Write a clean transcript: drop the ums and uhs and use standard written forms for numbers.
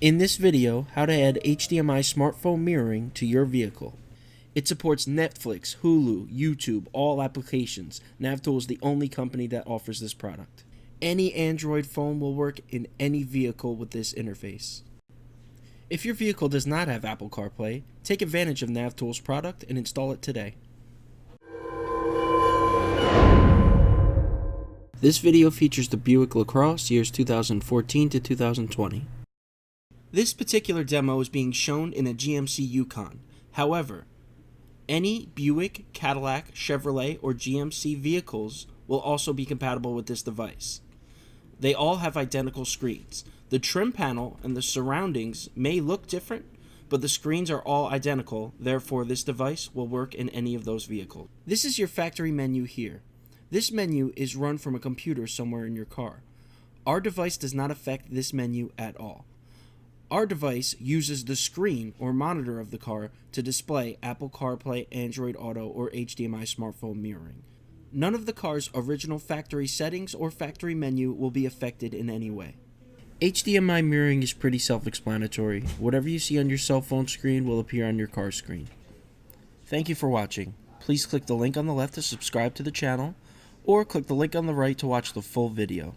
In this video, how to add HDMI smartphone mirroring to your vehicle. It supports Netflix, Hulu, YouTube, all applications. NavTool is the only company that offers this product. Any Android phone will work in any vehicle with this interface. If your vehicle does not have Apple CarPlay, take advantage of NavTool's product and install it today. This video features the Buick Lacrosse years 2014 to 2020. This particular demo is being shown in a GMC Yukon. However, any Buick, Cadillac, Chevrolet, or GMC vehicles will also be compatible with this device. They all have identical screens. The trim panel and the surroundings may look different, but the screens are all identical, therefore this device will work in any of those vehicles. This is your factory menu here. This menu is run from a computer somewhere in your car. Our device does not affect this menu at all. Our device uses the screen or monitor of the car to display Apple CarPlay, Android Auto, or HDMI smartphone mirroring. None of the car's original factory settings or factory menu will be affected in any way. HDMI mirroring is pretty self-explanatory. Whatever you see on your cell phone screen will appear on your car screen. Thank you for watching. Please click the link on the left to subscribe to the channel, or click the link on the right to watch the full video.